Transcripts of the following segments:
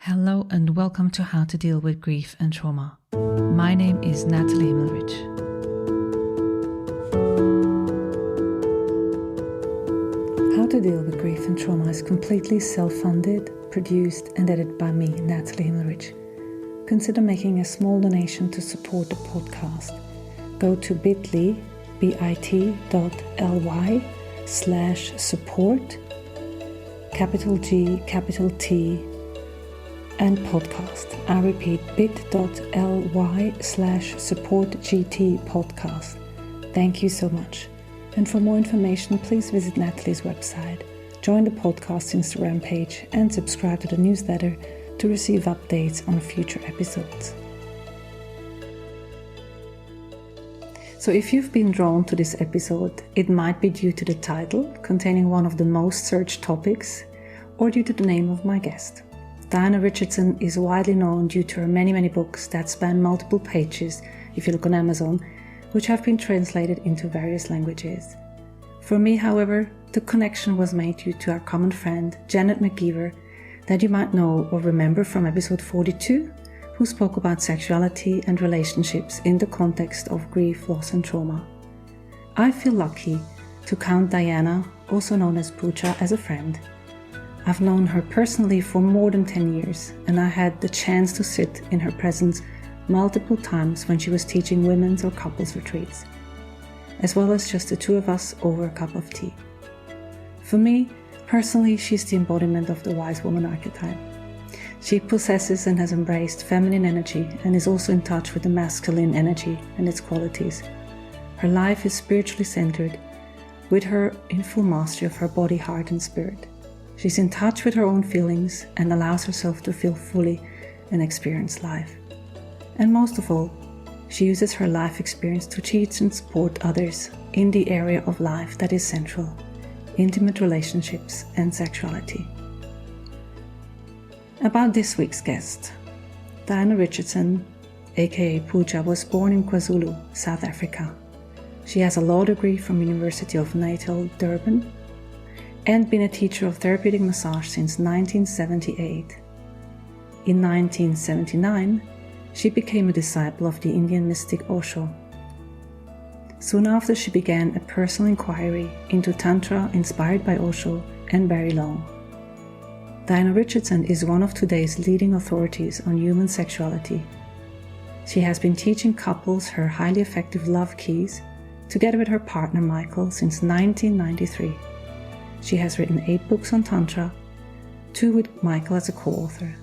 Hello and welcome to How to Deal with Grief and Trauma. My name is Natalie Himmelrich. How to Deal with Grief and Trauma is completely self-funded, produced and edited by me, Natalie Himmelrich. Consider making a small donation to support the podcast. Go to bit.ly/support, capital G, capital T, and podcast. I repeat, bit.ly/supportgt podcast. Thank you so much. And for more information, please visit Natalie's website, join the podcast Instagram page, and subscribe to the newsletter to receive updates on future episodes. So if you've been drawn to this episode, it might be due to the title, containing one of the most searched topics, or due to the name of my guest. Diana Richardson is widely known due to her many books that span multiple pages, if you look on Amazon, which have been translated into various languages. For me, however, the connection was made due to our common friend, Janet McGeever, that you might know or remember from episode 42, who spoke about sexuality and relationships in the context of grief, loss and trauma. I feel lucky to count Diana, also known as Puja, as a friend. I've known her personally for more than 10 years, and I had the chance to sit in her presence multiple times when she was teaching women's or couples retreats, as well as just the two of us over a cup of tea. For me, personally, she's the embodiment of the wise woman archetype. She possesses and has embraced feminine energy and is also in touch with the masculine energy and its qualities. Her life is spiritually centered, with her in full mastery of her body, heart and spirit. She's in touch with her own feelings and allows herself to feel fully and experience life. And most of all, she uses her life experience to teach and support others in the area of life that is central: intimate relationships and sexuality. About this week's guest, Diana Richardson, aka Puja, was born in KwaZulu, South Africa. She has a law degree from University of Natal, Durban, and been a teacher of therapeutic massage since 1978. In 1979, she became a disciple of the Indian mystic Osho. Soon after, she began a personal inquiry into Tantra inspired by Osho and Barry Long. Diana Richardson is one of today's leading authorities on human sexuality. She has been teaching couples her highly effective love keys, together with her partner Michael, since 1993. She has written 8 books on Tantra, 2 with Michael as a co-author.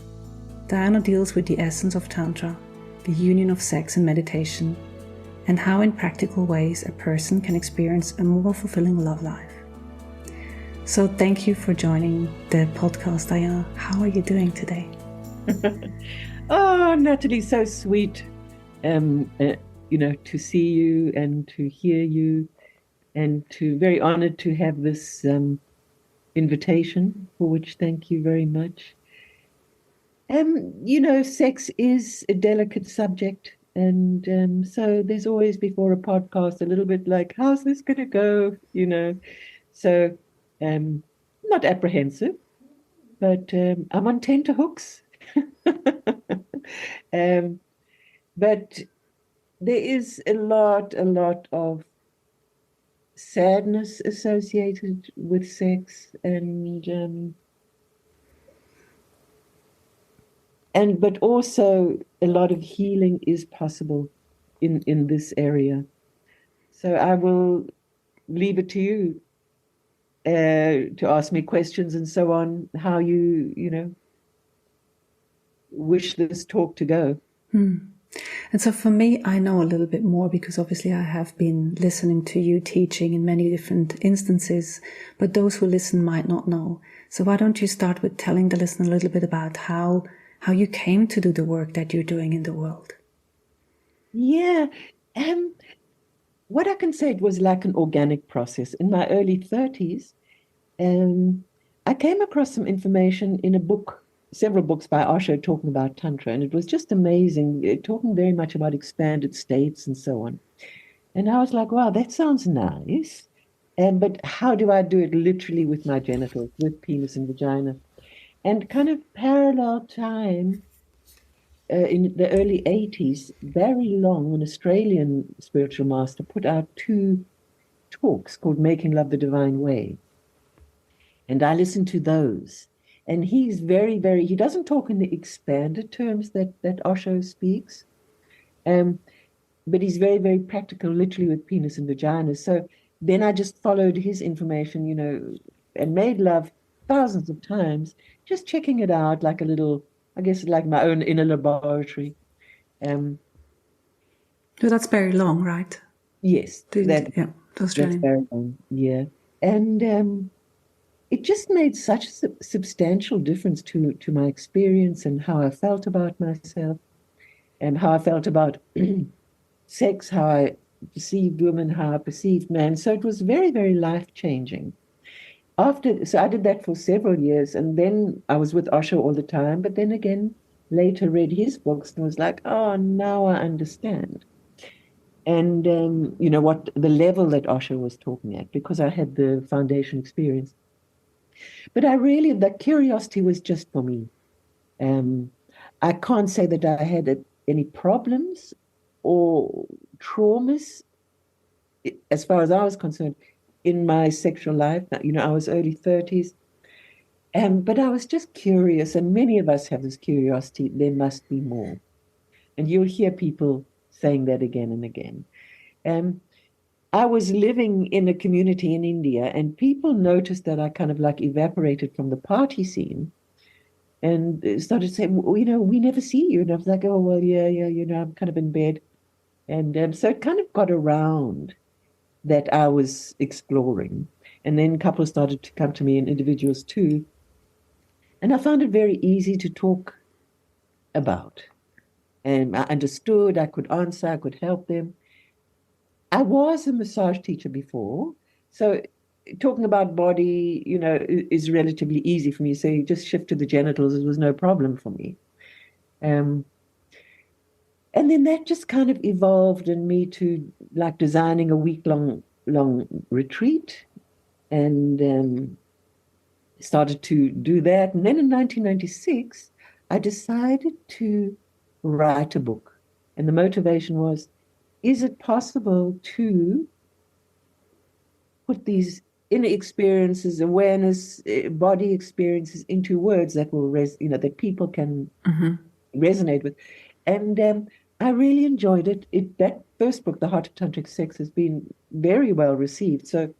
Diana deals with the essence of Tantra, the union of sex and meditation, and how in practical ways a person can experience a more fulfilling love life. So thank you for joining the podcast, Diana. How are you doing today? Oh, Natalie, so sweet, to see you and to hear you, and very honored to have this invitation, for which thank you very much. Sex is a delicate subject, and so there's always before a podcast a little bit like, how's this going to go? So not apprehensive, but I'm on tenterhooks. But there is a lot of sadness associated with sex, but also a lot of healing is possible in this area. So I will leave it to you to ask me questions and so on, how you wish this talk to go. And so for me, I know a little bit more because obviously I have been listening to you teaching in many different instances, but those who listen might not know. So why don't you start with telling the listener a little bit about how you came to do the work that you're doing in the world? Yeah. What I can say, it was like an organic process. In my early 30s, I came across some information in a book, several books by Osho talking about Tantra, and it was just amazing, talking very much about expanded states and so on. And I was like, wow, that sounds nice. But how do I do it literally with my genitals, with penis and vagina? And kind of parallel time, in the early 80s, Barry Long, an Australian spiritual master, put out 2 talks called Making Love the Divine Way. And I listened to those. And he's he doesn't talk in the expanded terms that Osho speaks, but he's very practical, literally with penis and vagina. So then I just followed his information, and made love thousands of times, just checking it out like a little, I guess, like my own inner laboratory. So that's very long, right? Yes, that's that's very long. Yeah. And it just made such a substantial difference to my experience and how I felt about myself and how I felt about sex, how I perceived women, how I perceived men. So it was very life-changing. So I did that for several years, and then I was with Osho all the time, but then again, later read his books and was like, oh, now I understand. And, what the level that Osho was talking at, because I had the foundation experience. But that curiosity was just for me. I can't say that I had any problems or traumas, as far as I was concerned, in my sexual life. I was early 30s. But I was just curious, and many of us have this curiosity. There must be more. And you'll hear people saying that again and again. I was living in a community in India, and people noticed that I kind of like evaporated from the party scene and started saying, we never see you. And I was like, oh, well, yeah, I'm kind of in bed. And so it kind of got around that I was exploring. And then couples started to come to me, and individuals too. And I found it very easy to talk about. And I understood, I could answer, I could help them. I was a massage teacher before, so talking about body, is relatively easy for me. So you just shift to the genitals, it was no problem for me. And then that just kind of evolved in me to like designing a week-long retreat, and started to do that. And then in 1996, I decided to write a book. And the motivation was, is it possible to put these inner experiences, awareness, body experiences into words that will that people can resonate with? And I really enjoyed it. That first book, The Heart of Tantric Sex, has been very well received. So,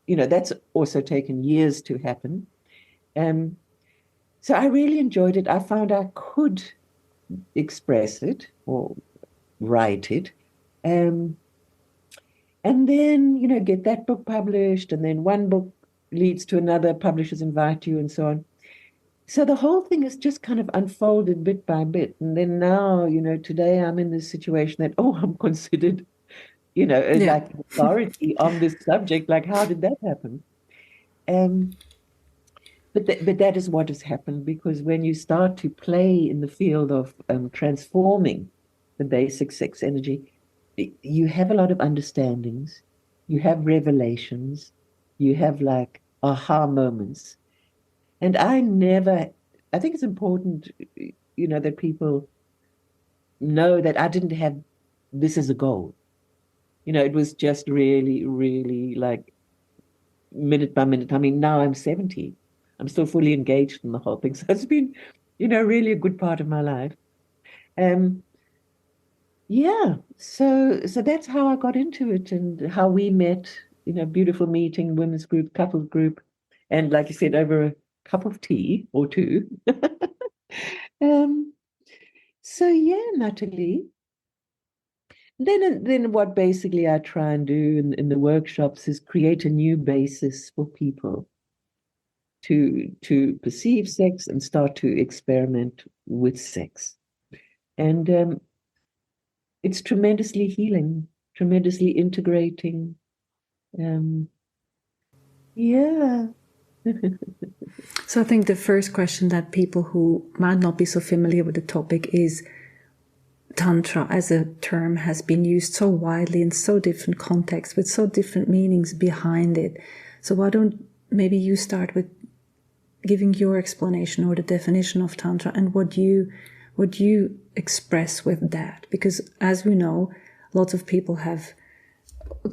that's also taken years to happen. So I really enjoyed it. I found I could express it or write it. And then, get that book published, and then one book leads to another, publishers invite you, and so on. So the whole thing is just kind of unfolded bit by bit. And then now, today I'm in this situation that, I'm considered, like authority on this subject. Like, how did that happen? But that is what has happened, because when you start to play in the field of transforming the basic sex energy, you have a lot of understandings, you have revelations, you have like aha moments. And I think it's important, that people know that I didn't have this as a goal. It was just really like minute by minute. I mean, now I'm 70. I'm still fully engaged in the whole thing. So it's been, really a good part of my life. Yeah, so that's how I got into it and how we met, beautiful meeting, women's group, couples group, and like you said, over a cup of tea or two. So yeah, Natalie. Then what basically I try and do in the workshops is create a new basis for people to perceive sex and start to experiment with sex. And it's tremendously healing, tremendously integrating. Yeah. So I think the first question that people who might not be so familiar with the topic is, Tantra as a term has been used so widely in so different contexts with so different meanings behind it. So why don't maybe you start with giving your explanation or the definition of Tantra and what you express with that. Because as we know, lots of people have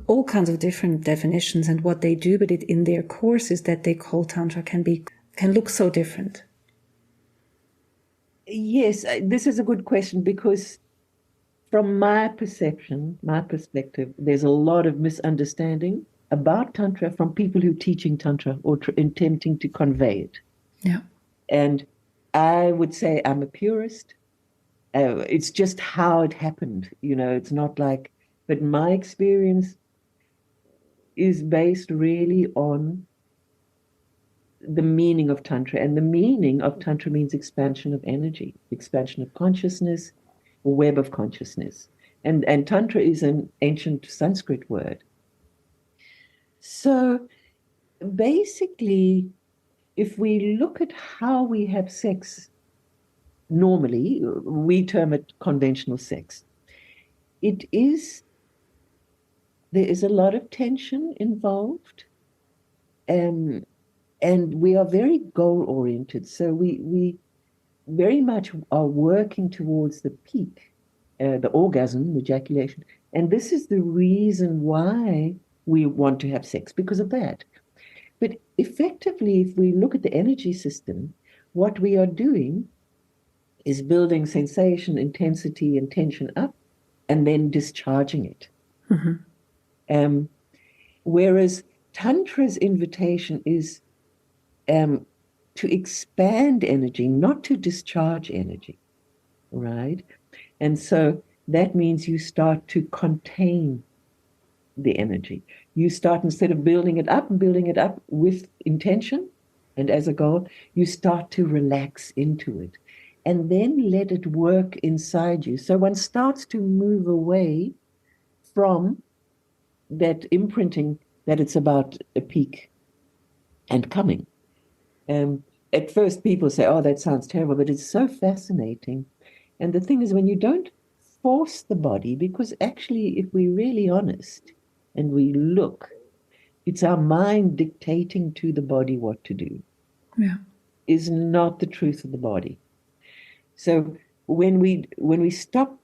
all kinds of different definitions and what they do, but it in their courses that they call Tantra can look so different. Yes, this is a good question, because from my perception, my perspective, there's a lot of misunderstanding about Tantra from people who are teaching Tantra or attempting to convey it. Yeah. And I would say I'm a purist. It's just how it happened. It's not like, but my experience is based really on the meaning of Tantra. And the meaning of Tantra means expansion of energy, expansion of consciousness, a web of consciousness. And Tantra is an ancient Sanskrit word. So basically, if we look at how we have sex normally, we term it conventional sex. There is a lot of tension involved. And we are very goal-oriented. So we very much are working towards the peak, the orgasm, ejaculation. And this is the reason why we want to have sex, because of that. But effectively, if we look at the energy system, what we are doing is building sensation, intensity, and tension up, and then discharging it. Mm-hmm. Whereas Tantra's invitation is to expand energy, not to discharge energy, right? And so that means you start to contain the energy. You start, instead of building it up with intention and as a goal, you start to relax into it and then let it work inside you. So one starts to move away from that imprinting that it's about a peak and coming. At first people say, oh, that sounds terrible, but it's so fascinating. And the thing is, when you don't force the body, because actually, if we're really honest and we look, it's our mind dictating to the body what to do. Yeah. Is not the truth of the body. So when we stop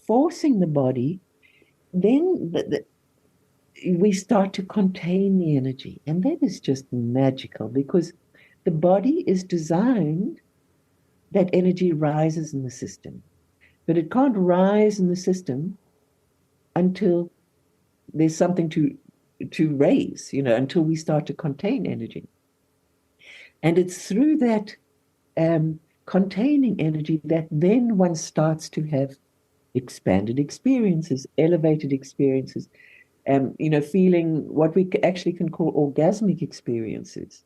forcing the body, then we start to contain the energy. And that is just magical, because the body is designed that energy rises in the system. But it can't rise in the system until there's something to raise, until we start to contain energy. And it's through that containing energy that then one starts to have expanded experiences, elevated experiences, feeling what we actually can call orgasmic experiences.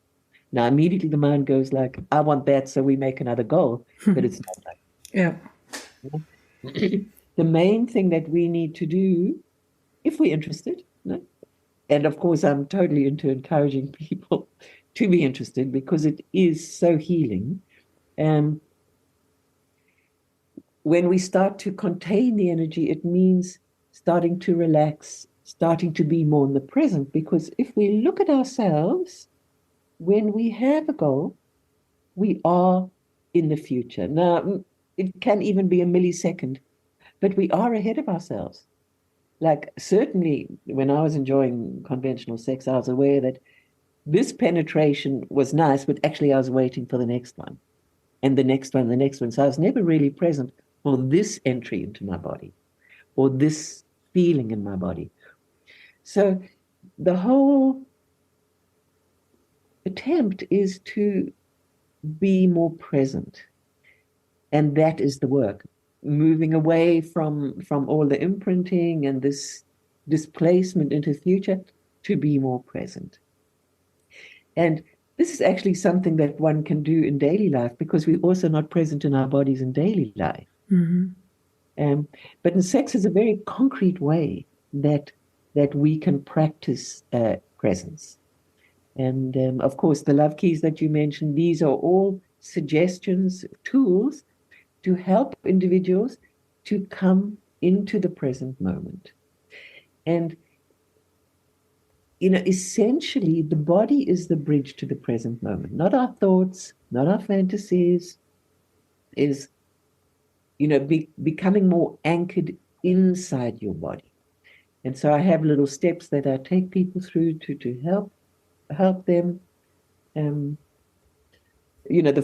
Now, immediately the mind goes like, I want that, so we make another goal, but it's not like yeah. The main thing that we need to do, if we're interested, and of course I'm totally into encouraging people to be interested, because it is so healing. When we start to contain the energy, it means starting to relax, starting to be more in the present, because if we look at ourselves, when we have a goal, we are in the future. Now, it can even be a millisecond, but we are ahead of ourselves. Like, certainly when I was enjoying conventional sex, I was aware that this penetration was nice, but actually I was waiting for the next one and the next one, the next one. So I was never really present for this entry into my body or this feeling in my body. So the whole attempt is to be more present. And that is the work, moving away from all the imprinting and this displacement into the future to be more present. And this is actually something that one can do in daily life, because we're also not present in our bodies in daily life. Mm-hmm. But in sex is a very concrete way that we can practice presence. And of course, the love keys that you mentioned, these are all suggestions, tools to help individuals to come into the present moment. And essentially the body is the bridge to the present moment, not our thoughts, not our fantasies, is, becoming more anchored inside your body. And so I have little steps that I take people through to help them. The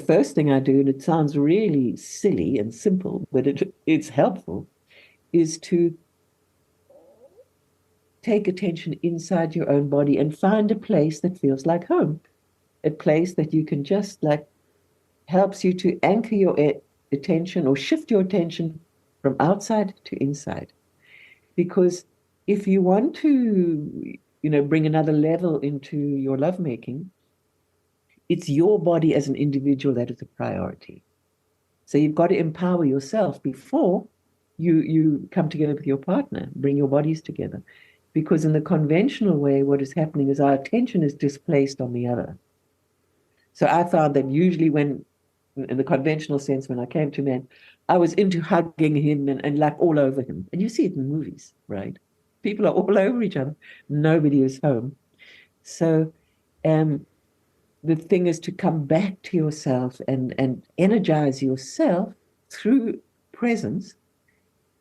first thing I do, and it sounds really silly and simple, but it's helpful, is to take attention inside your own body and find a place that feels like home, a place that you can just helps you to anchor your attention or shift your attention from outside to inside. Because if you want to, bring another level into your lovemaking, it's your body as an individual that is a priority. So you've got to empower yourself before you come together with your partner, bring your bodies together. Because in the conventional way, what is happening is our attention is displaced on the other. So I found that usually in the conventional sense, when I came to men, I was into hugging him and like all over him. And you see it in movies, right? People are all over each other. Nobody is home. So the thing is to come back to yourself and energize yourself through presence,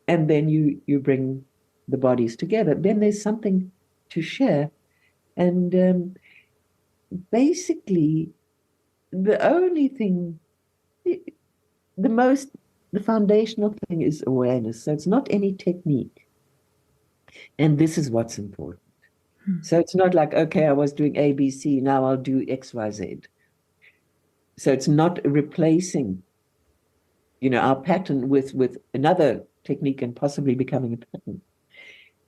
and then you bring the bodies together. Then there's something to share. And basically, the only thing, the foundational thing is awareness. So it's not any technique. And this is what's important. So it's not like, okay, I was doing ABC, now I'll do XYZ. So it's not replacing, our pattern with another technique and possibly becoming a pattern.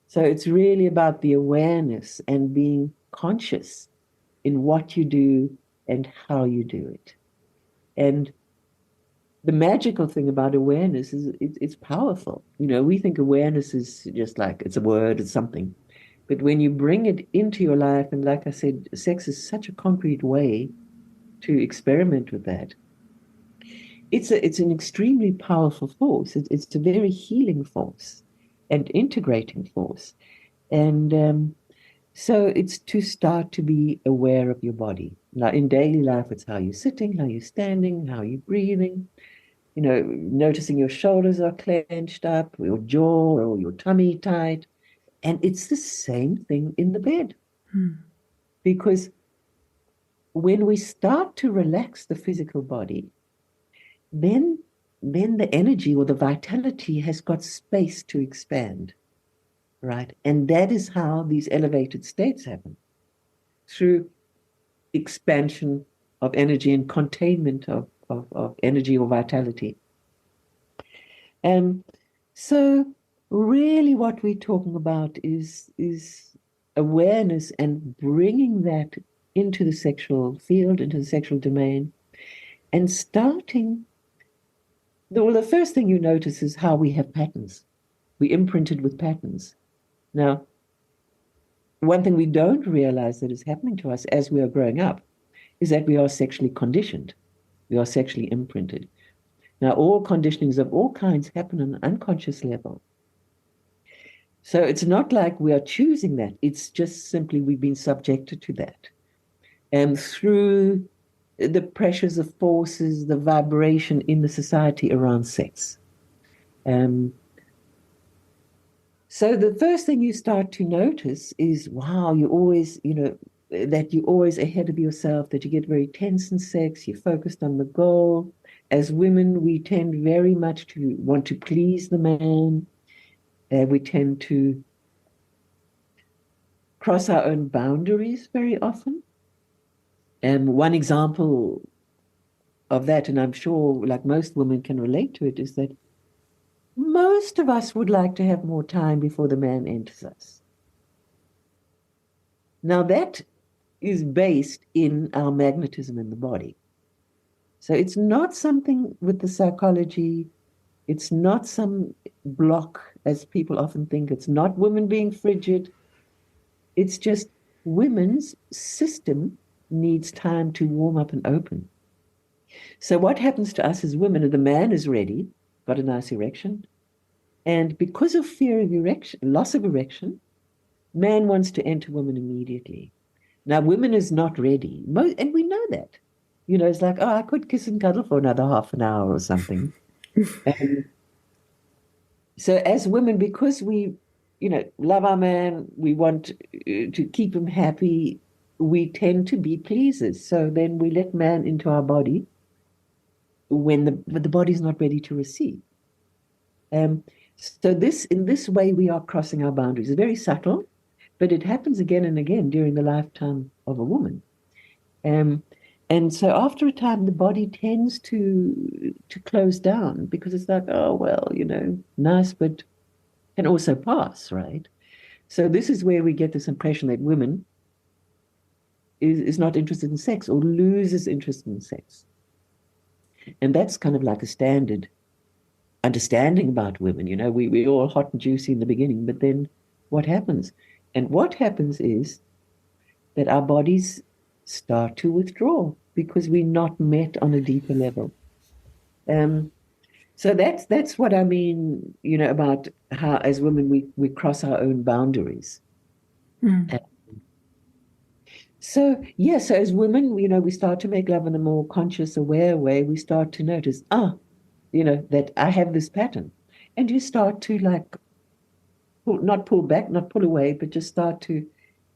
So it's really about the awareness and being conscious in what you do and how you do it. And the magical thing about awareness is it's powerful. We think awareness is just like, it's a word, it's something. But when you bring it into your life, and like I said, sex is such a concrete way to experiment with that. It's an extremely powerful force. It's a very healing force and integrating force. And so it's to start to be aware of your body. Like in daily life, it's how you're sitting, how you're standing, how you're breathing, noticing your shoulders are clenched up, your jaw or your tummy tight. And it's the same thing in the bed. Because when we start to relax the physical body, then the energy or the vitality has got space to expand, right? And that is how these elevated states happen, through expansion of energy and containment of energy or vitality. So really what we're talking about is awareness and bringing that into the sexual field, into the sexual domain, and starting. The first thing you notice is how we have patterns. We imprinted with patterns. Now, one thing we don't realize that is happening to us as we are growing up is that we are sexually conditioned. We are sexually imprinted. Now, all conditionings of all kinds happen on an unconscious level. So it's not like we are choosing that. It's just simply we've been subjected to that. And through the pressures of forces, the vibration in the society around sex. So the first thing you start to notice is, wow, you always, that you're always ahead of yourself, that you get very tense in sex, you're focused on the goal. As women, we tend very much to want to please the man. We tend to cross our own boundaries very often. And one example of that, and I'm sure like most women can relate to it, is that most of us would like to have more time before the man enters us. Now that is based in our magnetism in the body. So it's not something with the psychology. It's not some block, as people often think. It's not women being frigid. It's just women's system needs time to warm up and open. So what happens to us as women, the man is ready, got a nice erection, and because of fear of erection, loss of erection, Man wants to enter woman immediately. Now, women is not ready. And we know that. It's like, oh, I could kiss and cuddle for another half an hour or something. Um, so as women, because we, love our man, we want to keep him happy, we tend to be pleasers. So then we let man into our body when the body's not ready to receive. Um, so in this way, we are crossing our boundaries. It's very subtle, but it happens again and again during the lifetime of a woman. Um, and so after a time, the body tends to close down because it's like, oh, well, nice, but can also pass, right? So this is where we get this impression that women is not interested in sex or loses interest in sex. And that's kind of like a standard understanding about women. We're all hot and juicy in the beginning, but then what happens? And what happens is that our bodies start to withdraw because we're not met on a deeper level. So that's what I mean, about how as women we cross our own boundaries. Mm. So as women, we start to make love in a more conscious, aware way. We start to notice, that I have this pattern. And you start to like not pull back, not pull away, but just start to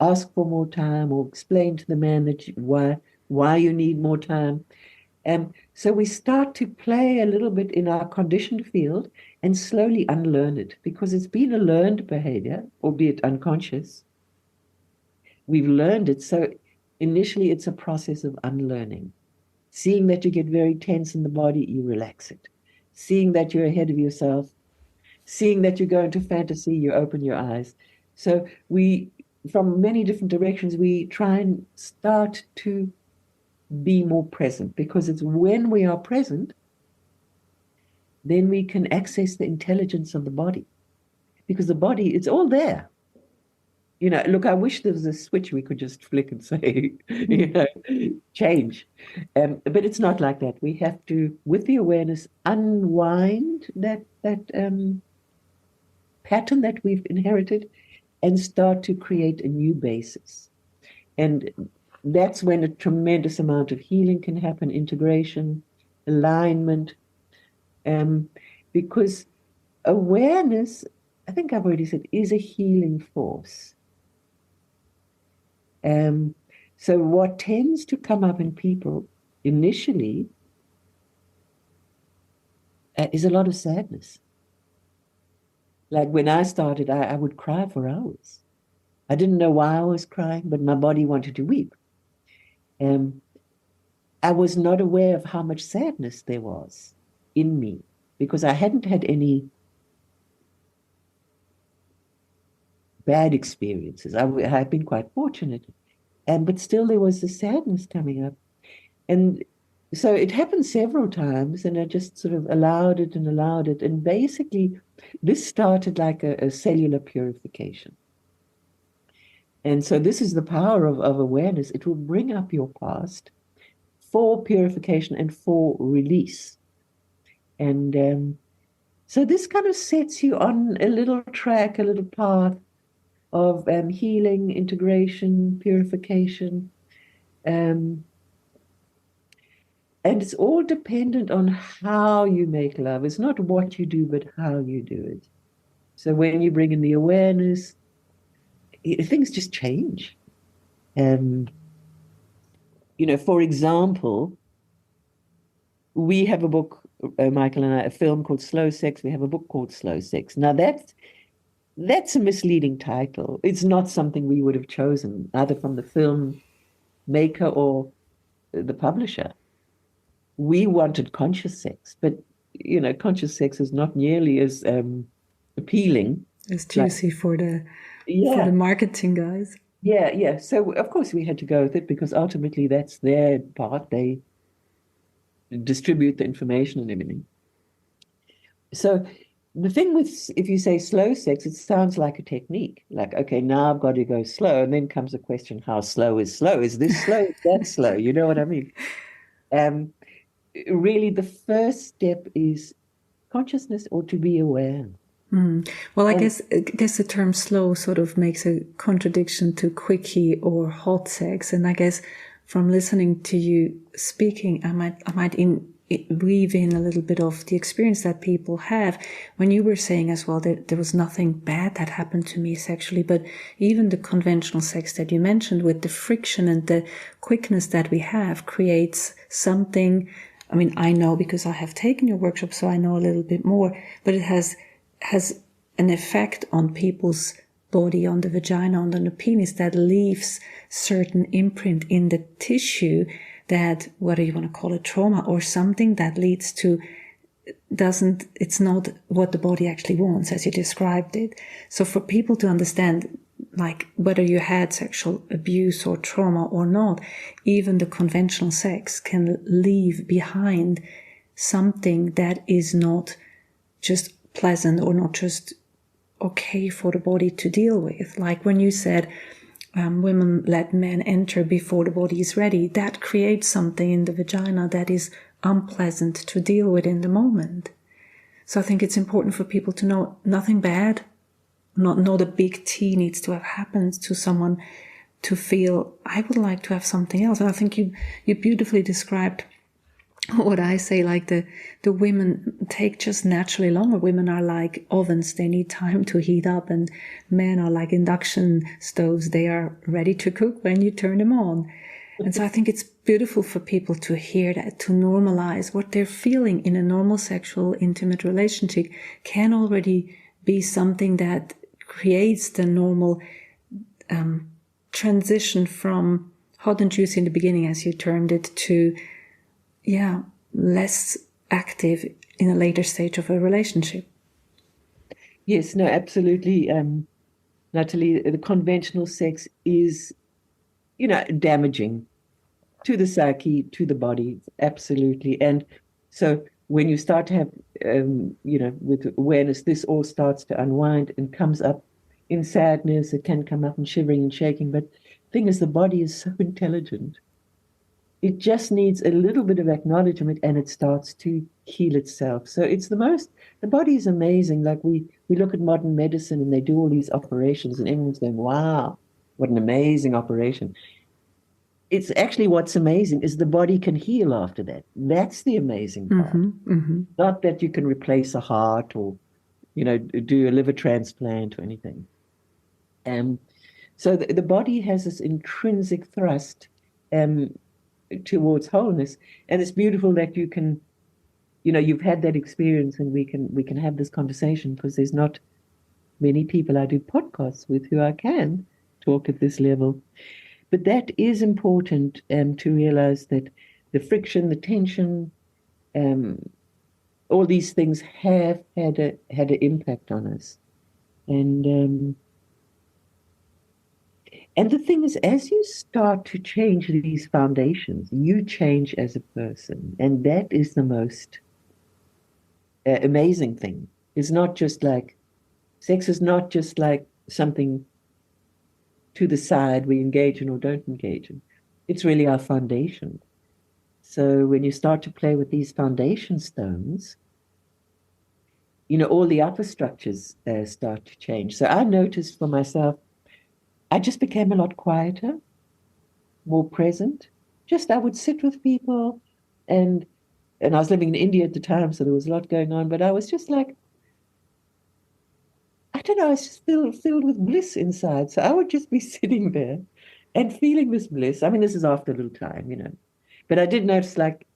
ask for more time or explain to the man that why you need more time. So we start to play a little bit in our conditioned field and slowly unlearn it because it's been a learned behavior, albeit unconscious. We've learned it. So initially it's a process of unlearning. Seeing that you get very tense in the body, you relax it. Seeing that you're ahead of yourself, seeing that you go into fantasy, you open your eyes. So from many different directions, we try and start to be more present because it's when we are present, then we can access the intelligence of the body because the body, it's all there. Look, I wish there was a switch we could just flick and say, change. But it's not like that. We have to, with the awareness, unwind that pattern that we've inherited and start to create a new basis. And that's when a tremendous amount of healing can happen, integration, alignment, because awareness, I think I've already said, is a healing force. So what tends to come up in people initially is a lot of sadness. Like when I started, I would cry for hours. I didn't know why I was crying, but my body wanted to weep. I was not aware of how much sadness there was in me because I hadn't had any bad experiences. I've been quite fortunate. But still there was the sadness coming up. And so it happened several times and I just sort of allowed it. And basically this started like a cellular purification. And so this is the power of awareness. It will bring up your past for purification and for release. And so this kind of sets you on a little track, a little path of healing, integration, purification. And it's all dependent on how you make love. It's not what you do, but how you do it. So when you bring in the awareness, things just change. For example, we have a book, Michael and I, a film called Slow Sex. We have a book called Slow Sex. Now that's a misleading title. It's not something we would have chosen, either from the film maker or the publisher. We wanted conscious sex, but conscious sex is not nearly as appealing. It's juicy for the marketing guys. Yeah. So of course we had to go with it because ultimately that's their part. They distribute the information and everything. So the thing with, if you say slow sex, it sounds like a technique. Like, okay, now I've got to go slow. And then comes a question, how slow is slow? Is this slow? Is that slow? You know what I mean? Really, the first step is consciousness or to be aware. Well, I guess the term slow sort of makes a contradiction to quickie or hot sex, and I guess from listening to you speaking, I might weave in a little bit of the experience that people have. When you were saying as well that there was nothing bad that happened to me sexually, but even the conventional sex that you mentioned, with the friction and the quickness that we have, creates something. I mean, I know because I have taken your workshop, so I know a little bit more, but it has an effect on people's body, on the vagina, on the penis, that leaves certain imprint in the tissue that, whether you want to call it trauma or something that leads to, it's not what the body actually wants, as you described it. So for people to understand, like, whether you had sexual abuse or trauma or not, even the conventional sex can leave behind something that is not just pleasant or not just okay for the body to deal with. Like when you said women let men enter before the body is ready, that creates something in the vagina that is unpleasant to deal with in the moment. So I think it's important for people to know nothing bad, not a big T needs to have happened to someone to feel, I would like to have something else. And I think you beautifully described what I say, like the women take just naturally longer. Women are like ovens, they need time to heat up, and men are like induction stoves, they are ready to cook when you turn them on. And so I think it's beautiful for people to hear that, to normalize what they're feeling in a normal sexual intimate relationship can already be something that creates the normal transition from hot and juicy in the beginning, as you termed it, to less active in a later stage of a relationship. Yes, no, absolutely. Natalie, the conventional sex is, damaging to the psyche, to the body, absolutely. And so when you start to have, with awareness, this all starts to unwind and comes up in sadness. It can come up in shivering and shaking. But the thing is, the body is so intelligent. It just needs a little bit of acknowledgement and it starts to heal itself. So the body is amazing. Like we look at modern medicine and they do all these operations and everyone's going, wow, what an amazing operation. It's actually, what's amazing is the body can heal after that. That's the amazing part. Not that you can replace a heart or, do a liver transplant or anything. So the body has this intrinsic thrust towards wholeness, and it's beautiful that you can, you've had that experience, and we can have this conversation, because there's not many people I do podcasts with who I can talk at this level. But that is important to realize that the friction, the tension, all these things have had an impact on us, and the thing is, as you start to change these foundations, you change as a person. And that is the most amazing thing. It's not just like, sex is not just like something to the side we engage in or don't engage in. It's really our foundation. So when you start to play with these foundation stones, all the upper structures start to change. So I noticed for myself, I just became a lot quieter, more present. Just I would sit with people, and I was living in India at the time, so there was a lot going on, but I was just like, I don't know, I was just filled with bliss inside. So I would just be sitting there and feeling this bliss. I mean, this is after a little time, But I did notice, like,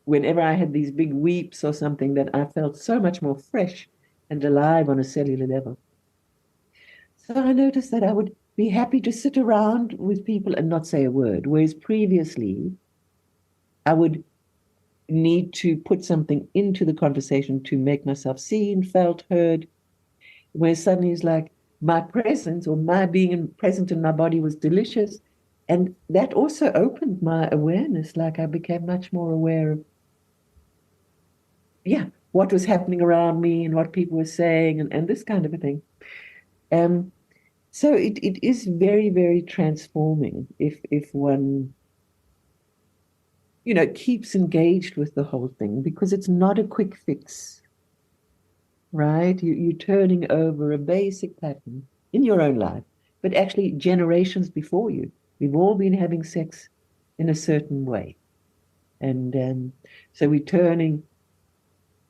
whenever I had these big weeps or something, that I felt so much more fresh and alive on a cellular level. So I noticed that I would be happy to sit around with people and not say a word, whereas previously I would need to put something into the conversation to make myself seen, felt, heard, where suddenly it's like my presence or my being present in my body was delicious. And that also opened my awareness. Like I became much more aware of, what was happening around me and what people were saying and this kind of a thing. So it is very, very transforming if one, keeps engaged with the whole thing, because it's not a quick fix. right? You're turning over a basic pattern in your own life, but actually generations before you. We've all been having sex in a certain way. And so we're turning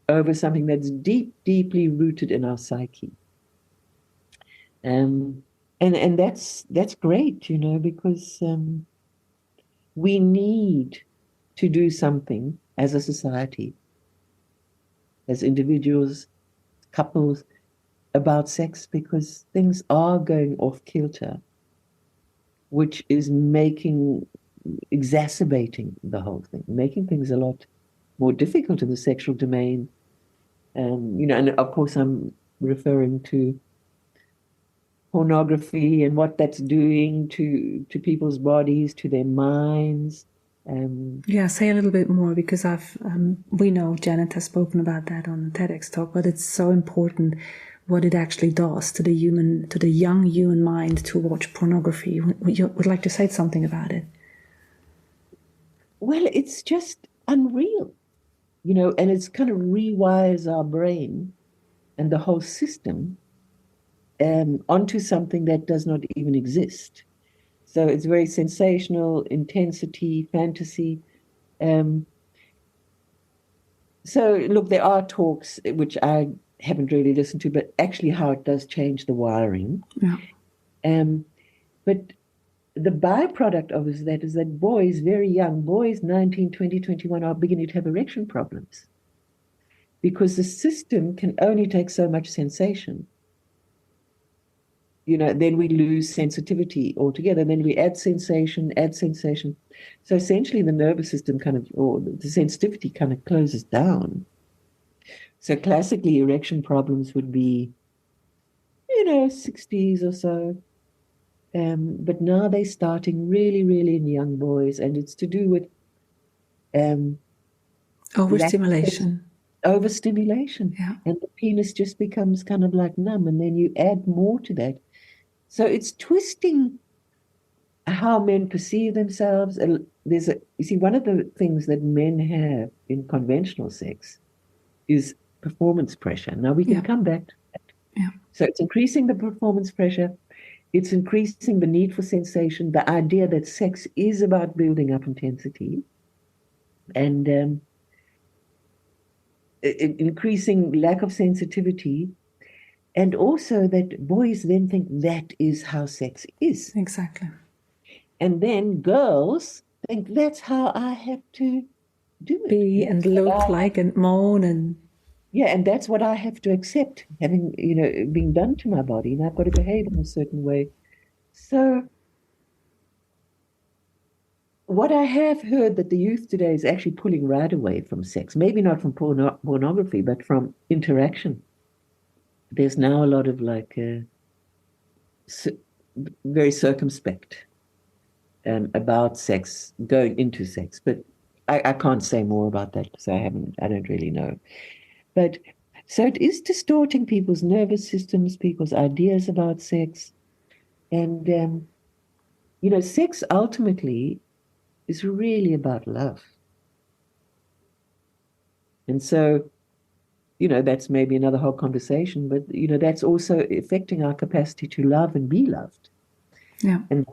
over something that's deeply rooted in our psyche. Um, and that's great, because we need to do something as a society, as individuals, couples, about sex, because things are going off kilter, which is exacerbating the whole thing, making things a lot more difficult in the sexual domain. And of course I'm referring to pornography and what that's doing to people's bodies, to their minds. Yeah, say a little bit more, because we know Janet has spoken about that on the TEDx talk, but it's so important what it actually does to the young human mind to watch pornography. You would like to say something about it? Well, it's just unreal, and it's kind of rewires our brain and the whole system onto something that does not even exist. So it's very sensational, intensity, fantasy. So look, there are talks which I haven't really listened to, but actually how it does change the wiring. Yeah. But the byproduct of that is that boys, very young, boys 19, 20, 21, are beginning to have erection problems because the system can only take so much sensation. Then we lose sensitivity altogether. Then we add sensation. So essentially the nervous system or the sensitivity kind of closes down. So classically erection problems would be, 60s or so. But now they're starting really, really in young boys, and it's to do with overstimulation. Overstimulation. Yeah. And the penis just becomes kind of like numb, and then you add more to that. So it's twisting how men perceive themselves. And you see, one of the things that men have in conventional sex is performance pressure. Now we can come back to that. Yeah. So it's increasing the performance pressure. It's increasing the need for sensation, the idea that sex is about building up intensity, and increasing lack of sensitivity. And also that boys then think that is how sex is. Exactly. And then girls think that's how I have to do it. Be and look like and moan and... Yeah, and that's what I have to accept, having, being done to my body, and I've got to behave in a certain way. So what I have heard that the youth today is actually pulling right away from sex, maybe not from pornography, but from interaction. There's now a lot of very circumspect about sex, going into sex, but I can't say more about that because I don't really know. But so it is distorting people's nervous systems, people's ideas about sex. And, sex ultimately is really about love. And so, that's maybe another whole conversation, but, that's also affecting our capacity to love and be loved. Yeah. And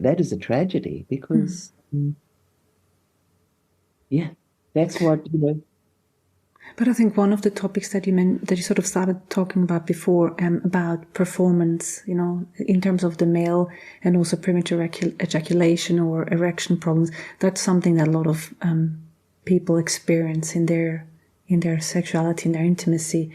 that is a tragedy because, that's what, But I think one of the topics that you sort of started talking about before, about performance, in terms of the male and also premature ejaculation or erection problems, that's something that a lot of people experience in their sexuality, in their intimacy.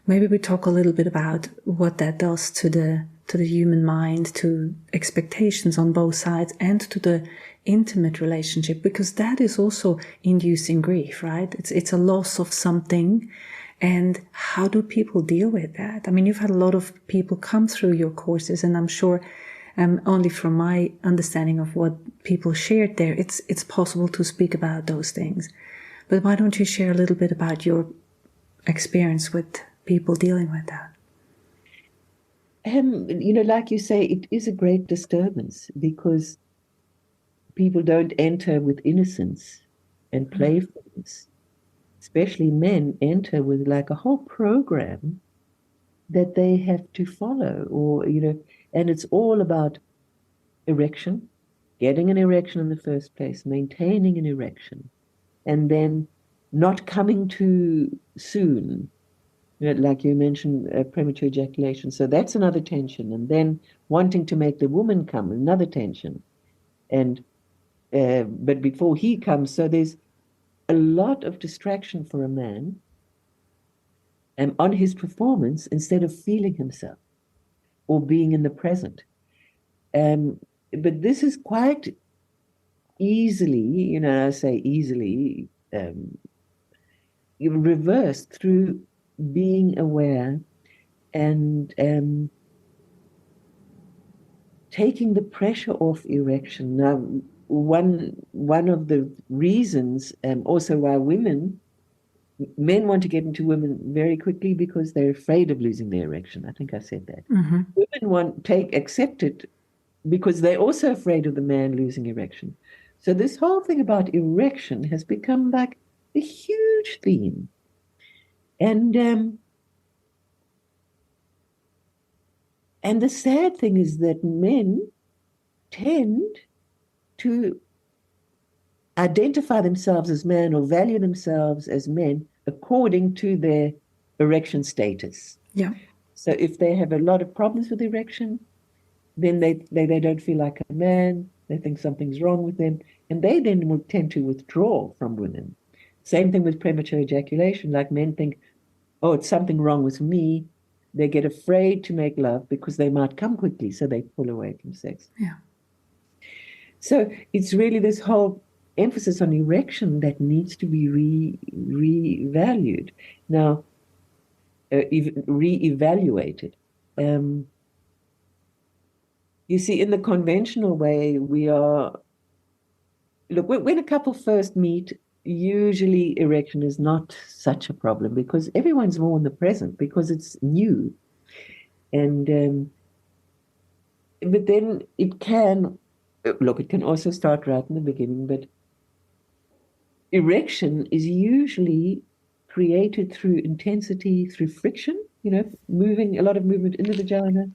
Maybe we talk a little bit about what that does to the human mind, to expectations on both sides, and to the intimate relationship, because that is also inducing grief, right? It's a loss of something. And how do people deal with that? I mean, you've had a lot of people come through your courses, and I'm sure only from my understanding of what people shared there, it's possible to speak about those things. But why don't you share a little bit about your experience with people dealing with that? Like you say, it is a great disturbance because people don't enter with innocence and playfulness. especially men, enter with like a whole program that they have to follow, or, and it's all about erection, getting an erection in the first place, maintaining an erection, and then not coming too soon. Like you mentioned, premature ejaculation. So that's another tension. And then wanting to make the woman come, another tension. And but before he comes, so there's a lot of distraction for a man on his performance instead of feeling himself or being in the present. Um, but this is quite easily, I say easily, reversed through being aware and taking the pressure off erection. Now, one of the reasons also why men want to get into women very quickly because they're afraid of losing their erection. I think I said that. Mm-hmm. Women accept it because they're also afraid of the man losing erection. So this whole thing about erection has become like a huge theme. And the sad thing is that men tend to identify themselves as men or value themselves as men according to their erection status. Yeah. So if they have a lot of problems with erection, then they don't feel like a man, they think something's wrong with them, and they then will tend to withdraw from women. Same thing with premature ejaculation, like men think, oh, it's something wrong with me. They get afraid to make love because they might come quickly, so they pull away from sex. Yeah. So it's really this whole emphasis on erection that needs to be revalued. Now, reevaluated. You see, in the conventional way, look, when a couple first meet, usually erection is not such a problem because everyone's more in the present because it's new. And, but then it can also start right in the beginning, but erection is usually created through intensity, through friction, a lot of movement in the vagina,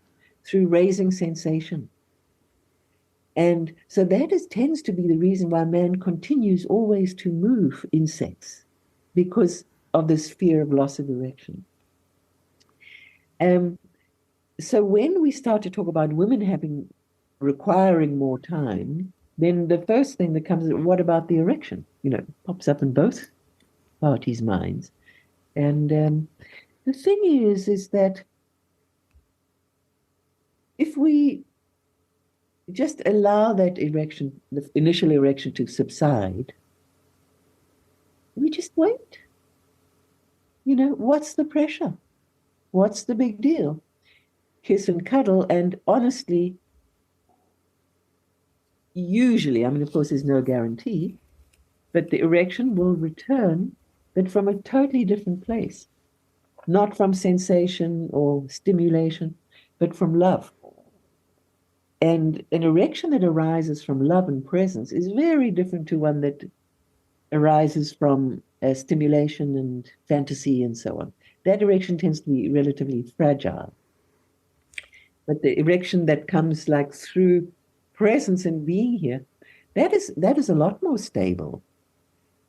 through raising sensation. And so that tends to be the reason why man continues always to move in sex, because of this fear of loss of erection. So when we start to talk about women requiring more time, then the first thing that comes is, what about the erection? Pops up in both parties' minds. And the thing is that if we just allow that erection, the initial erection, to subside, we just wait. What's the pressure? What's the big deal? Kiss and cuddle, and honestly, usually, of course, there's no guarantee, but the erection will return, but from a totally different place. Not from sensation or stimulation, but from love. And an erection that arises from love and presence is very different to one that arises from stimulation and fantasy and so on. That erection tends to be relatively fragile. But the erection that comes like through presence and being here, that is a lot more stable.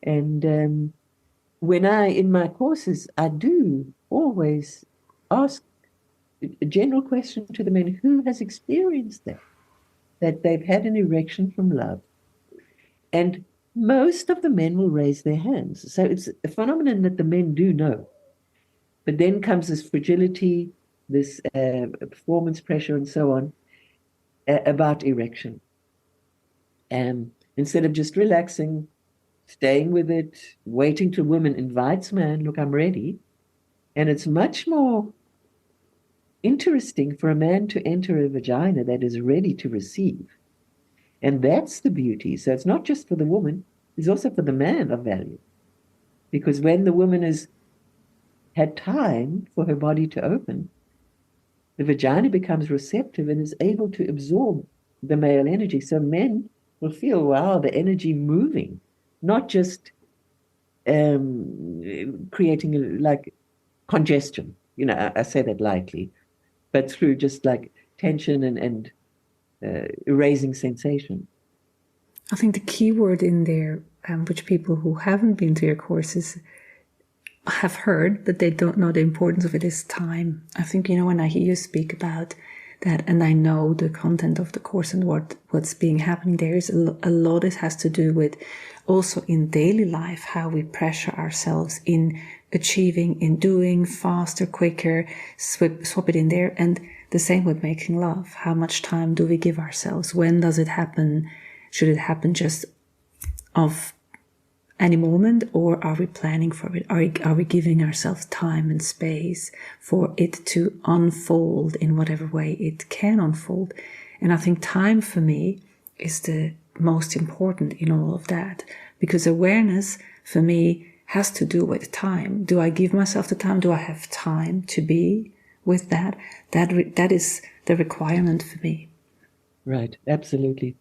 And in my courses, I do always ask a general question to the men: who has experienced that they've had an erection from love? And most of the men will raise their hands. So it's a phenomenon that the men do know. But then comes this fragility, this performance pressure, and so on, about erection. Instead of just relaxing, staying with it, waiting till woman invites man, look, I'm ready. And it's much more interesting for a man to enter a vagina that is ready to receive. And that's the beauty. So it's not just for the woman, it's also for the man of value. Because when the woman has had time for her body to open, the vagina becomes receptive and is able to absorb the male energy. So men will feel, wow, the energy moving, not just creating like congestion. I say that lightly, but through just like tension and erasing sensation. I think the key word in there, which people who haven't been to your courses have heard, but they don't know the importance of it, is time. I think, when I hear you speak about that, and I know the content of the course and what's being happening there, is a lot. It has to do with also in daily life, how we pressure ourselves in achieving, in doing faster, quicker, swap it in there. And the same with making love. How much time do we give ourselves? When does it happen? Should it happen just of any moment, or are we planning for it? Are we giving ourselves time and space for it to unfold in whatever way it can unfold? And I think time for me is the most important in all of that, because awareness for me has to do with time. Do I give myself the time? Do I have time to be with that? That is the requirement for me. Right, absolutely.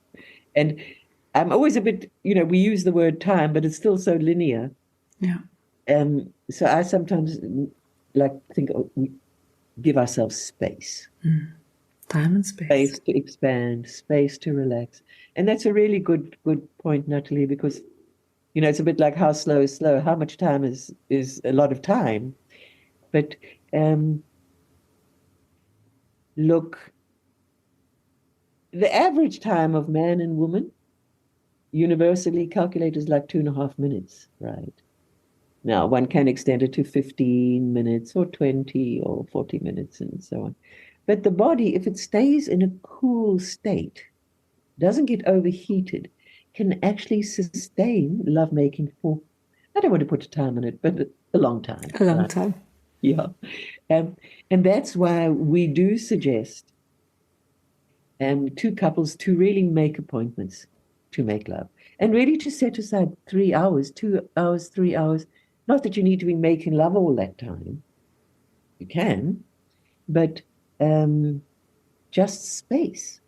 And I'm always a bit, we use the word time, but it's still so linear. Yeah. So I sometimes think we give ourselves space. Time and space. Space to expand, space to relax. And that's a really good point, Natalie, because, it's a bit like how slow is slow. How much time is a lot of time. But look, the average time of man and woman universally calculated is like 2.5 minutes, right? Now, one can extend it to 15 minutes or 20 or 40 minutes and so on. But the body, if it stays in a cool state, doesn't get overheated, can actually sustain lovemaking for, I don't want to put a time on it, but a long time. A long time. Yeah. And that's why we do suggest two couples to really make appointments to make love, and really to set aside 3 hours, 2 hours, 3 hours. Not that you need to be making love all that time. You can, but just space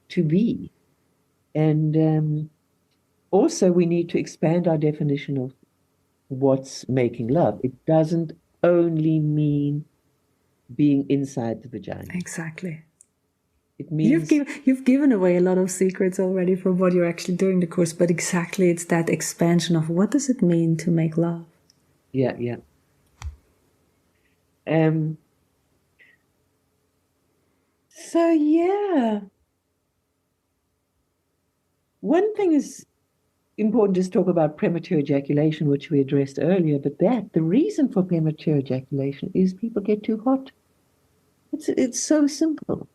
to be. And also we need to expand our definition of what's making love. It doesn't only mean being inside the vagina. Exactly. It means you've given away a lot of secrets already from what you're actually doing the course, but exactly, it's that expansion of what does it mean to make love. Yeah. So yeah, one thing is important to talk about premature ejaculation, which we addressed earlier, but the reason for premature ejaculation is people get too hot. It's so simple.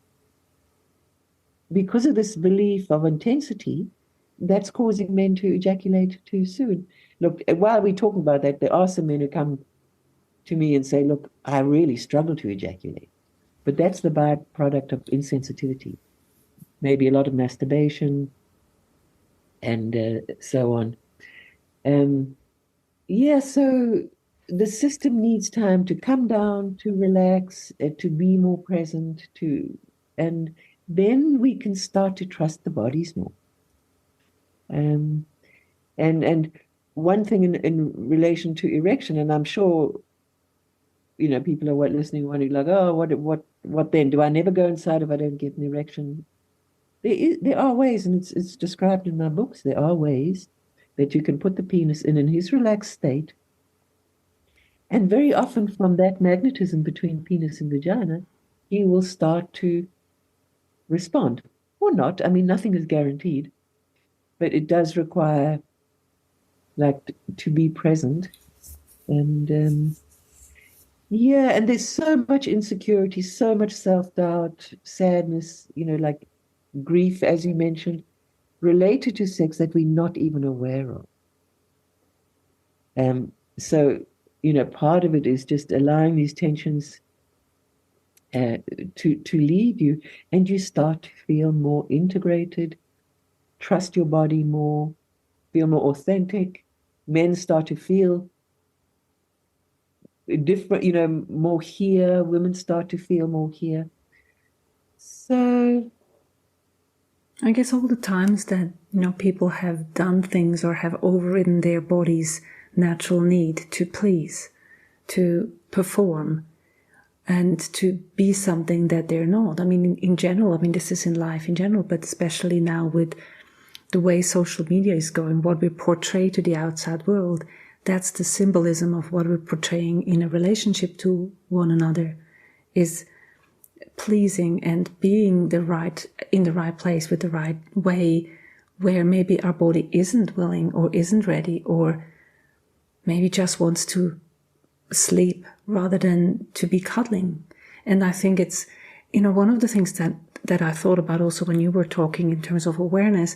Because of this belief of intensity, that's causing men to ejaculate too soon. Look, while we're talking about that, there are some men who come to me and say, look, I really struggle to ejaculate. But that's the byproduct of insensitivity. Maybe a lot of masturbation and so on. So the system needs time to come down, to relax, to be more present, and then we can start to trust the bodies more. And one thing in relation to erection, and I'm sure people are listening, wondering like, oh, what then? Do I never go inside if I don't get an erection? There are ways, and it's described in my books. There are ways that you can put the penis in his relaxed state, and very often from that magnetism between penis and vagina, he will start to respond or not. I mean, nothing is guaranteed, but it does require to be present. And and there's so much insecurity, so much self-doubt, sadness, like grief, as you mentioned, related to sex that we're not even aware of. So part of it is just allowing these tensions to leave you, and you start to feel more integrated, trust your body more, feel more authentic. Men start to feel different, more here. Women start to feel more here. So I guess all the times that, people have done things or have overridden their body's natural need to please, to perform, and to be something that they're not. I mean, in general, this is in life in general, but especially now with the way social media is going, what we portray to the outside world, that's the symbolism of what we're portraying in a relationship to one another, is pleasing and being in the right place with the right way, where maybe our body isn't willing or isn't ready, or maybe just wants to sleep rather than to be cuddling. And I think it's, one of the things that I thought about also when you were talking in terms of awareness,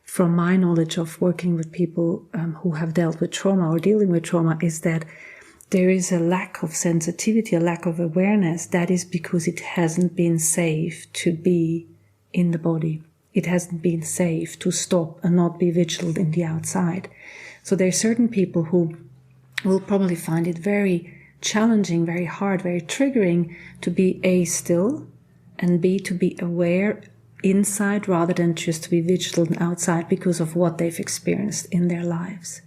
from my knowledge of working with people who have dealt with trauma or dealing with trauma, is that there is a lack of sensitivity, a lack of awareness. That is because it hasn't been safe to be in the body. It hasn't been safe to stop and not be vigilant in the outside. So there are certain people who will probably find it very challenging, very hard, very triggering to be A, still, and B, to be aware inside rather than just to be vigilant outside because of what they've experienced in their lives.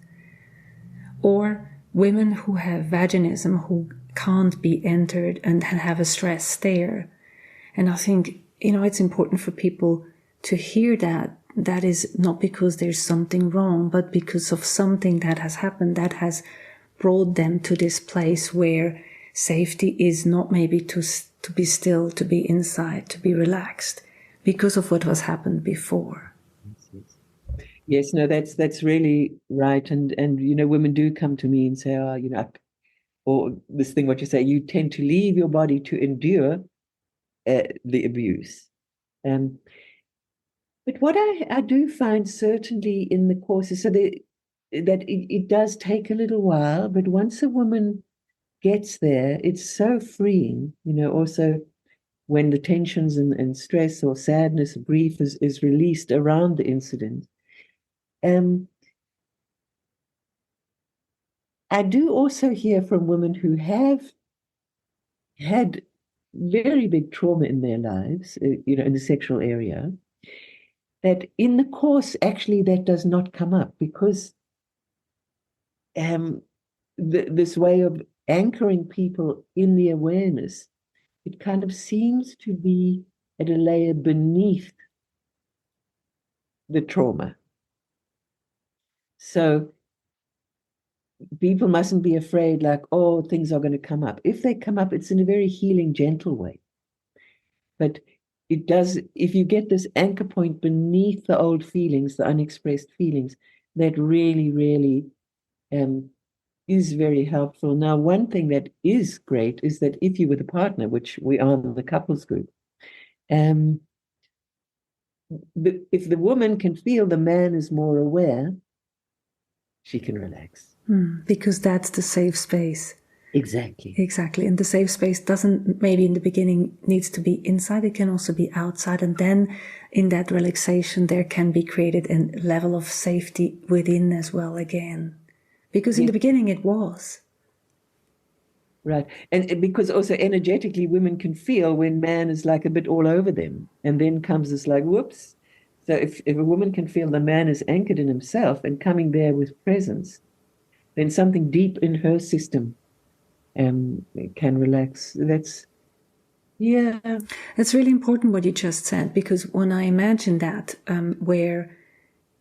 Or women who have vaginism, who can't be entered and have a stress stare. And I think, it's important for people to hear that. That is not because there's something wrong, but because of something that has happened that has brought them to this place where safety is not maybe to be still, to be inside, to be relaxed, because of what has happened before. Yes, no, that's really right. And women do come to me and say, or this thing, what you say, you tend to leave your body to endure the abuse. But what I do find certainly in the courses, so that it does take a little while, but once a woman gets there, it's so freeing, also when the tensions and stress or sadness, grief is released around the incident. I do also hear from women who have had very big trauma in their lives, in the sexual area, that in the course, actually, that does not come up because this way of anchoring people in the awareness, it kind of seems to be at a layer beneath the trauma. So people mustn't be afraid like, oh, things are going to come up. If they come up, it's in a very healing, gentle way. But it does, if you get this anchor point beneath the old feelings, the unexpressed feelings, that really, really is very helpful. Now, one thing that is great is that if you're with a partner, which we are in the couples group, if the woman can feel the man is more aware, she can relax. Because that's the safe space. Exactly. And the safe space doesn't, maybe in the beginning, needs to be inside. It can also be outside. And then in that relaxation, there can be created a level of safety within as well again. Because in the beginning, it was. Right. And because also energetically, women can feel when man is like a bit all over them. And then comes this like, whoops. So if a woman can feel the man is anchored in himself and coming there with presence, then something deep in her system can relax. It's really important what you just said, because when I imagine that, where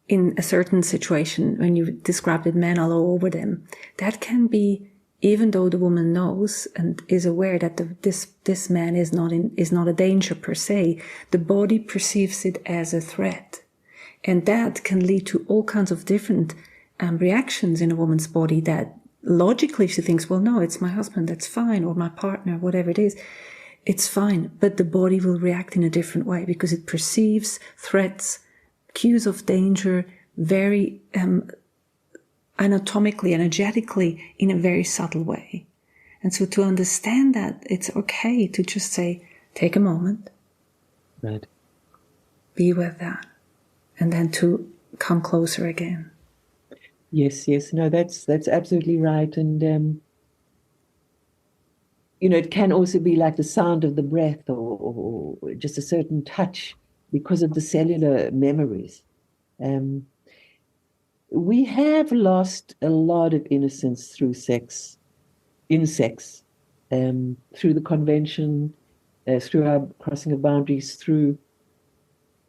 in a certain situation, when you described it, men all over them, that can be, even though the woman knows and is aware that this man is not a danger per se, the body perceives it as a threat, and that can lead to all kinds of different reactions in a woman's body. That logically she thinks, well, no, it's my husband, that's fine, or my partner, whatever it is, it's fine. But the body will react in a different way because it perceives threats, cues of danger, very anatomically, energetically, in a very subtle way. And so to understand that, it's okay to just say, take a moment, right, be with that, and then to come closer again. Yes. No, that's absolutely right. And, it can also be like the sound of the breath or just a certain touch because of the cellular memories. We have lost a lot of innocence through sex, in sex, through the convention, through our crossing of boundaries, through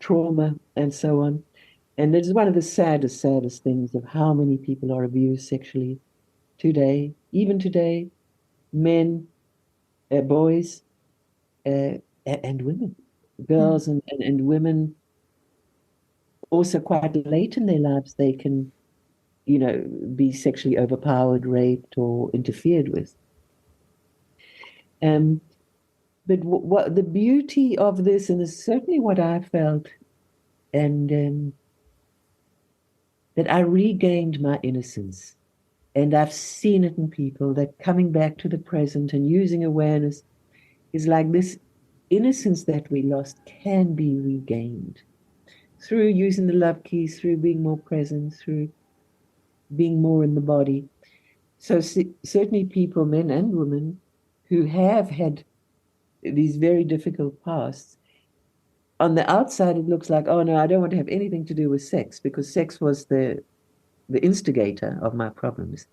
trauma, and so on. And it is one of the saddest things of how many people are abused sexually today, even today, men, boys, and women, girls and women. Also, quite late in their lives, they can, be sexually overpowered, raped, or interfered with. But what the beauty of this, and it's certainly what I felt, and that I regained my innocence. And I've seen it in people that coming back to the present and using awareness is like this innocence that we lost can be regained through using the love keys, through being more present, through being more in the body. So certainly people, men and women, who have had these very difficult pasts, on the outside it looks like, oh no, I don't want to have anything to do with sex, because sex was the instigator of my problems.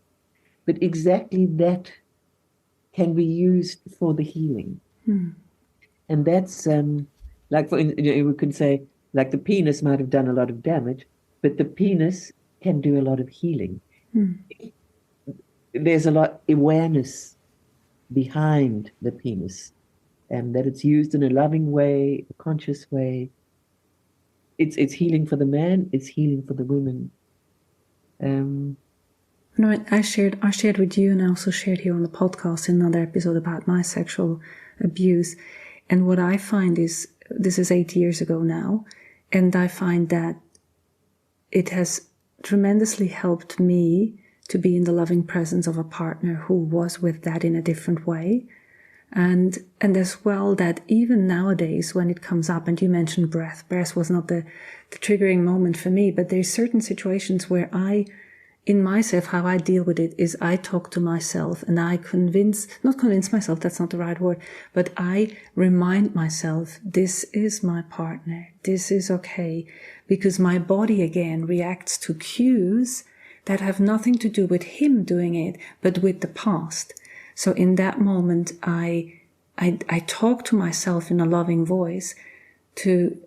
But exactly that can be used for the healing. And that's like, we could say, like the penis might have done a lot of damage, but the penis can do a lot of healing. There's a lot of awareness behind the penis, and that it's used in a loving way, a conscious way. It's healing for the man, it's healing for the women. I shared with you, and I also shared here on the podcast in another episode about my sexual abuse. And what I find is, this is 8 years ago now, and I find that it has tremendously helped me to be in the loving presence of a partner who was with that in a different way. And as well, that even nowadays when it comes up, and you mentioned breath was not the triggering moment for me, but there's certain situations where in myself, how I deal with it is I talk to myself and I not convince myself, that's not the right word, but I remind myself, this is my partner, this is okay, because my body again reacts to cues that have nothing to do with him doing it, but with the past. So in that moment, I talk to myself in a loving voice to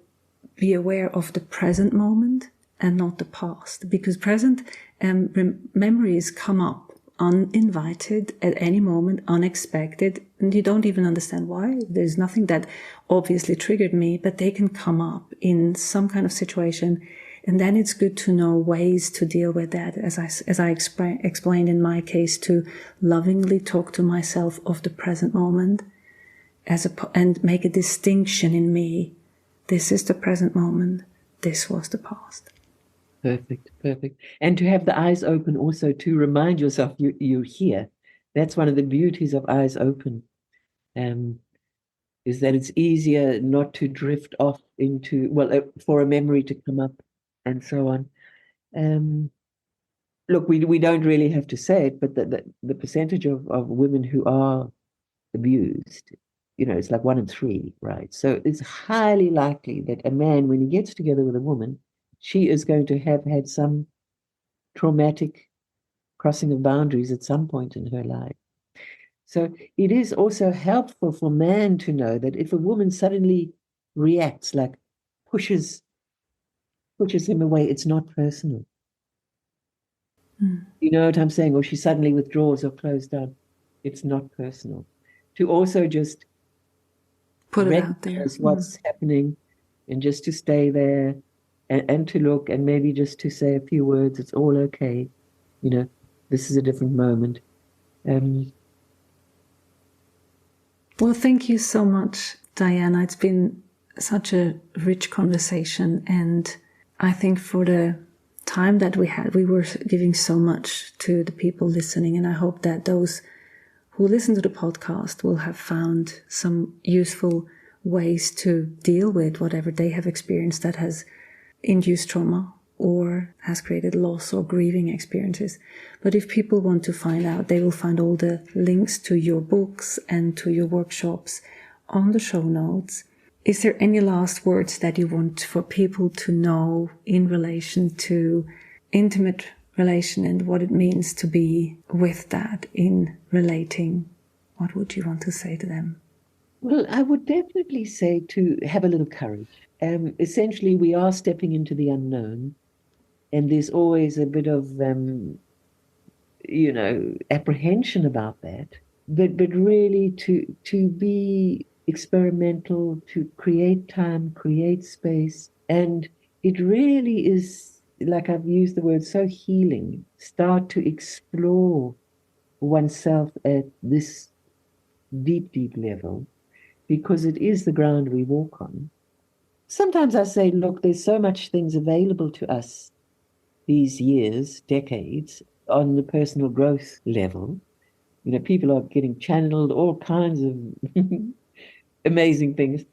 be aware of the present moment and not the past, because present memories come up uninvited at any moment, unexpected, and you don't even understand why. There's nothing that obviously triggered me, but they can come up in some kind of situation. And then it's good to know ways to deal with that, as I explained in my case, to lovingly talk to myself of the present moment and make a distinction in me. This is the present moment. This was the past. Perfect. And to have the eyes open also to remind yourself you're here. That's one of the beauties of eyes open, is that it's easier not to drift off into, for a memory to come up and so on. Look, we don't really have to say it, but the percentage of women who are abused, it's like 1 in 3, right? So it's highly likely that a man, when he gets together with a woman, she is going to have had some traumatic crossing of boundaries at some point in her life. So it is also helpful for man to know that if a woman suddenly reacts, like pushes him away, it's not personal. You know what I'm saying? Or she suddenly withdraws or closes down. It's not personal. To also just put it out there, what's happening, and just to stay there and to look, and maybe just to say a few words. It's all okay. This is a different moment. Well, thank you so much, Diana. It's been such a rich conversation, and I think for the time that we had, we were giving so much to the people listening, and I hope that those who listen to the podcast will have found some useful ways to deal with whatever they have experienced that has induced trauma or has created loss or grieving experiences. But if people want to find out, they will find all the links to your books and to your workshops on the show notes. Is there any last words that you want for people to know in relation to intimate relation and what it means to be with that in relating? What would you want to say to them? Well, I would definitely say to have a little courage. Essentially, we are stepping into the unknown, and there's always a bit of, apprehension about that. But really to be experimental, to create time, create space, and it really is, like I've used the word, so healing. Start to explore oneself at this deep, deep level, because it is the ground we walk on. Sometimes I say, look, there's so much things available to us these years, decades, on the personal growth level. People are getting channeled, all kinds of amazing things.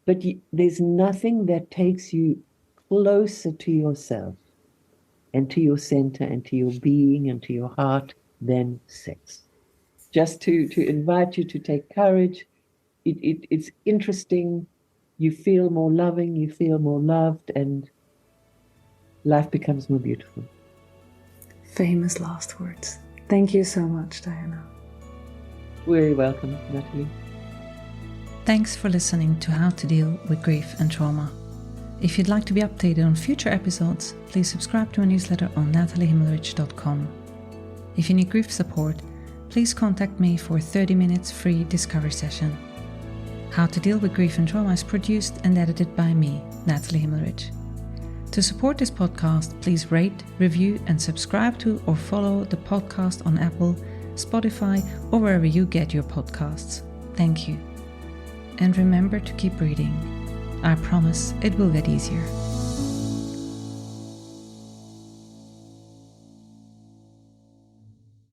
But there's nothing that takes you closer to yourself and to your center and to your being and to your heart than sex. Just to invite you to take courage. It's interesting. You feel more loving, you feel more loved, and life becomes more beautiful. Famous last words. Thank you so much, Diana. Very welcome, Natalie. Thanks for listening to How to Deal with Grief and Trauma. If you'd like to be updated on future episodes, please subscribe to my newsletter on nataliehimmelrich.com. If you need grief support, please contact me for a 30 minutes free discovery session. How to Deal with Grief and Trauma is produced and edited by me, Natalie Himmelrich. To support this podcast, please rate, review, and subscribe to or follow the podcast on Apple, Spotify, or wherever you get your podcasts. Thank you. And remember to keep breathing. I promise it will get easier.